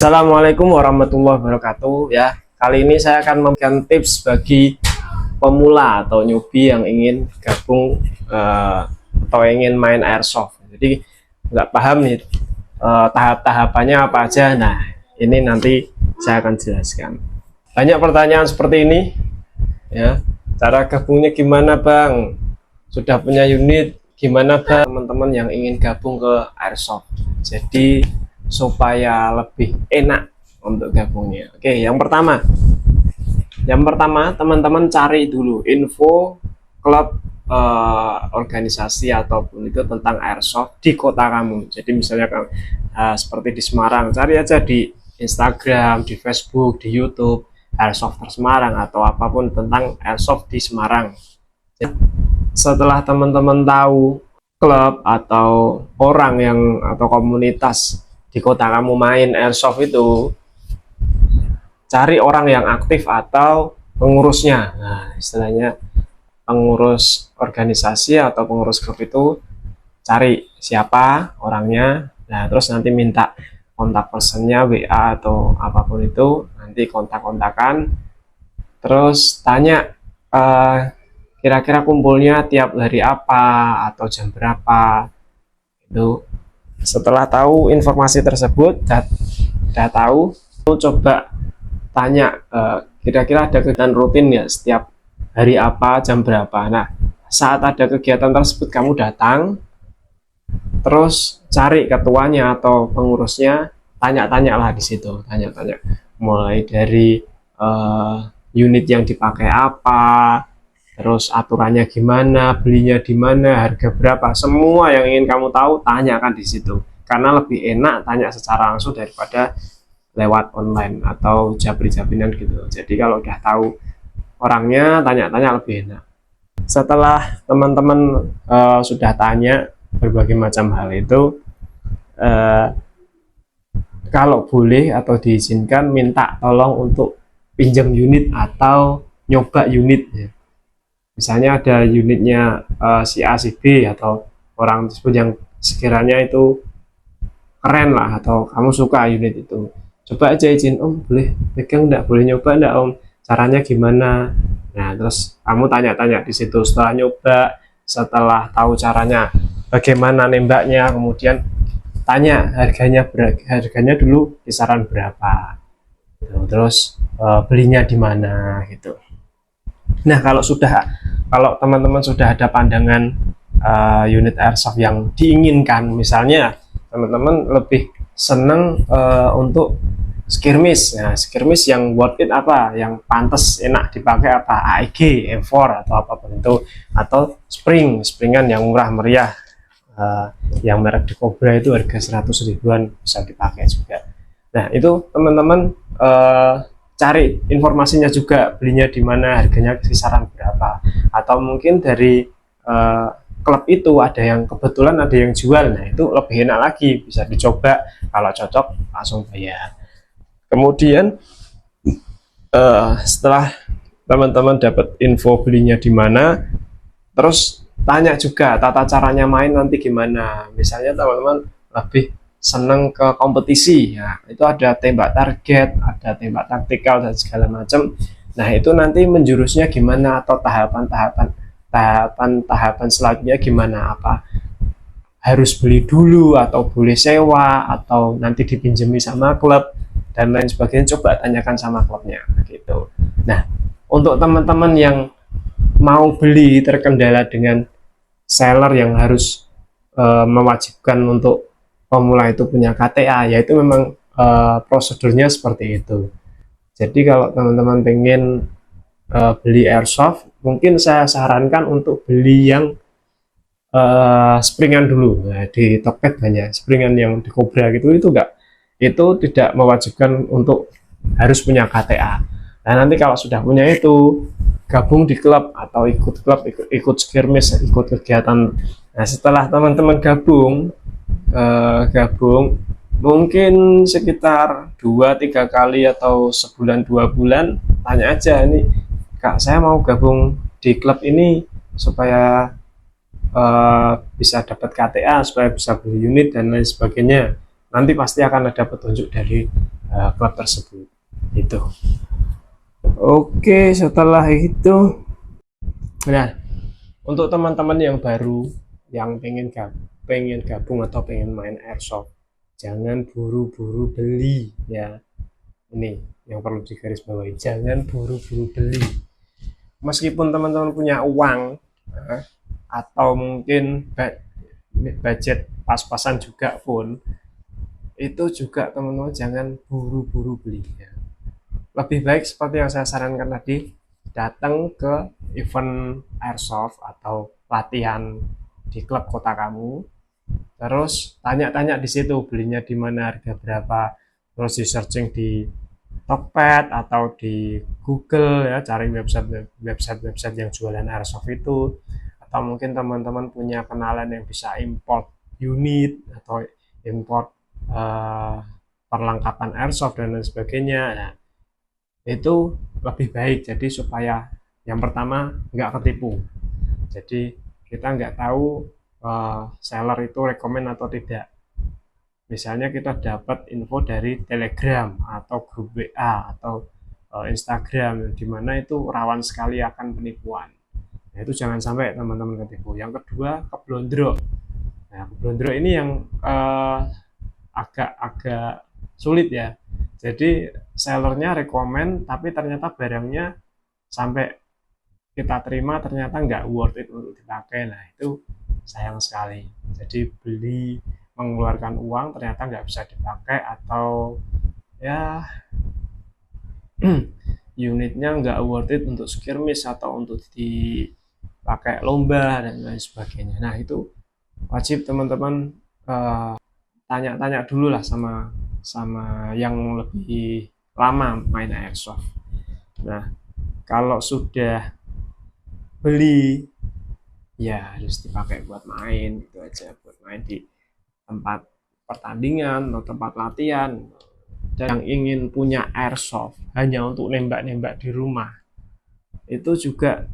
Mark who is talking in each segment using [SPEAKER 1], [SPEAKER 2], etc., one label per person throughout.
[SPEAKER 1] Assalamualaikum warahmatullahi wabarakatuh. Ya, kali ini saya akan memberikan tips bagi pemula atau newbie yang ingin gabung atau ingin main airsoft. Jadi nggak paham nih tahap-tahapannya apa aja. Nah, ini nanti saya akan jelaskan. Banyak pertanyaan seperti ini, ya. Cara gabungnya gimana, Bang? Sudah punya unit? Gimana, Bang? Teman-teman yang ingin gabung ke airsoft. Jadi supaya lebih enak untuk gabungnya. Oke, yang pertama teman-teman cari dulu info klub, organisasi ataupun itu tentang airsoft di kota kamu. Jadi misalnya seperti di Semarang, cari aja di Instagram, di Facebook, di YouTube Airsoft Semarang atau apapun tentang airsoft di Semarang. Setelah teman-teman tahu klub atau orang yang atau komunitas di kota kamu main airsoft itu, cari orang yang aktif atau pengurusnya. Nah, istilahnya pengurus organisasi atau pengurus klub itu, cari siapa orangnya. Nah, terus nanti minta kontak personnya, WA atau apapun itu, nanti kontak-kontakan. Terus tanya kira-kira kumpulnya tiap hari apa atau jam berapa itu. Setelah tahu informasi tersebut, udah tahu, coba tanya kira-kira ada kegiatan rutin ya setiap hari apa, jam berapa. Nah, saat ada kegiatan tersebut kamu datang, terus cari ketuanya atau pengurusnya, tanya-tanya lah di situ, tanya-tanya mulai dari unit yang dipakai apa, terus aturannya gimana, belinya di mana, harga berapa, semua yang ingin kamu tahu tanyakan di situ. Karena lebih enak tanya secara langsung daripada lewat online atau japri-japrinan gitu. Jadi kalau udah tahu orangnya, tanya-tanya lebih enak. Setelah teman-teman sudah tanya berbagai macam hal itu, kalau boleh atau diizinkan, minta tolong untuk pinjam unit atau nyoba unit ya. Misalnya ada unitnya si A si B atau orang tersebut yang sekiranya itu keren lah atau kamu suka unit itu, coba aja izin, Om boleh pegang enggak, boleh nyoba enggak Om, caranya gimana. Nah, terus kamu tanya-tanya di situ. Setelah nyoba, setelah tahu caranya bagaimana nembaknya, kemudian tanya harganya dulu kisaran berapa, terus belinya di mana gitu. Nah, kalau teman-teman sudah ada pandangan unit airsoft yang diinginkan, misalnya teman-teman lebih seneng untuk skirmish. Nah, skirmish yang worth it apa, yang pantas enak dipakai apa, AEG, M4 atau apapun itu, atau springan yang murah meriah, yang merek di Cobra itu harga 100 ribuan bisa dipakai juga. Nah, itu teman-teman cari informasinya juga, belinya di mana, harganya kisaran berapa, atau mungkin dari klub itu ada yang kebetulan ada yang jual. Nah, itu lebih enak lagi, bisa dicoba, kalau cocok langsung bayar. Kemudian setelah teman-teman dapat info belinya di mana, terus tanya juga tata caranya main nanti gimana. Misalnya teman-teman lebih seneng ke kompetisi, ya itu ada tembak target, ada tembak taktikal dan segala macam. Nah, itu nanti menjurusnya gimana atau tahapan selanjutnya gimana, apa harus beli dulu atau boleh sewa atau nanti dipinjami sama klub dan lain sebagainya. Coba tanyakan sama klubnya gitu. Nah, untuk teman-teman yang mau beli terkendala dengan seller yang harus mewajibkan untuk pemula itu punya KTA, yaitu memang prosedurnya seperti itu. Jadi kalau teman-teman pengen beli airsoft, mungkin saya sarankan untuk beli yang springan dulu. Nah, di Tokped banyak springan yang di Cobra gitu, itu tidak mewajibkan untuk harus punya KTA. Nah, nanti kalau sudah punya itu, gabung di klub atau ikut klub, ikut skirmish, ikut kegiatan. Nah, setelah teman-teman gabung mungkin sekitar 2-3 kali atau sebulan 2 bulan, tanya aja, ini Kak, saya mau gabung di klub ini supaya bisa dapat KTA, supaya bisa beli unit dan lain sebagainya. Nanti pasti akan ada petunjuk dari klub tersebut. Itu. Oke, setelah itu, nah untuk teman-teman yang baru yang pengen gabung atau pengen main airsoft, jangan buru-buru beli ya. Ini yang perlu digarisbawahi, jangan buru-buru beli. Meskipun teman-teman punya uang atau mungkin budget pas-pasan juga pun, itu juga teman-teman jangan buru-buru beli ya. Lebih baik seperti yang saya sarankan tadi, datang ke event airsoft atau latihan di klub kota kamu, terus tanya-tanya di situ belinya di mana, harga berapa, terus di searching di Tokped atau di Google ya, cari website yang jualan airsoft itu, atau mungkin teman-teman punya kenalan yang bisa import unit atau import perlengkapan airsoft dan lain sebagainya. Nah, itu lebih baik, jadi supaya yang pertama nggak ketipu. Jadi kita nggak tahu seller itu rekomend atau tidak. Misalnya kita dapat info dari Telegram atau grup WA atau Instagram, di mana itu rawan sekali akan penipuan. Nah, itu jangan sampai teman-teman ketipu. Yang kedua, keblondro. Nah, keblondro ini yang agak sulit ya. Jadi sellernya rekomend, tapi ternyata barangnya sampai kita terima ternyata nggak worth it untuk dipakai. Nah, itu sayang sekali. Jadi beli, mengeluarkan uang ternyata nggak bisa dipakai, atau ya unitnya nggak worth it untuk skirmish atau untuk dipakai lomba dan lain sebagainya. Nah, itu wajib teman-teman tanya-tanya dulu lah sama yang lebih lama main airsoft. Nah, kalau sudah beli ya harus dipakai buat main, gitu aja, buat main di tempat pertandingan atau tempat latihan. Dan yang ingin punya airsoft hanya untuk nembak-nembak di rumah, itu juga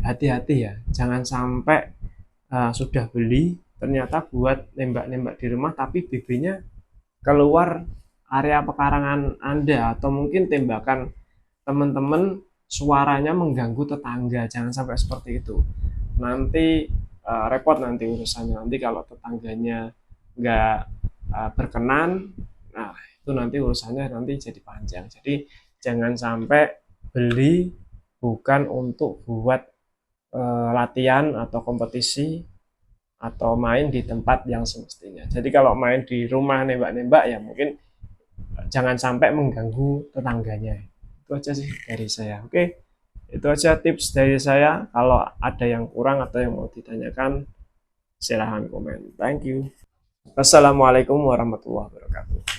[SPEAKER 1] hati-hati ya, jangan sampai sudah beli ternyata buat nembak-nembak di rumah tapi BB-nya keluar area pekarangan Anda, atau mungkin tembakan teman-teman suaranya mengganggu tetangga. Jangan sampai seperti itu, nanti repot nanti urusannya. Nanti kalau tetangganya nggak berkenan, nah itu nanti urusannya nanti jadi panjang. Jadi jangan sampai beli bukan untuk buat latihan atau kompetisi atau main di tempat yang semestinya. Jadi kalau main di rumah nembak-nembak ya mungkin jangan sampai mengganggu tetangganya. Itu aja sih dari saya. Oke, itu aja tips dari saya. Kalau ada yang kurang atau yang mau ditanyakan, silahkan komen. Thank you. Wassalamualaikum warahmatullahi wabarakatuh.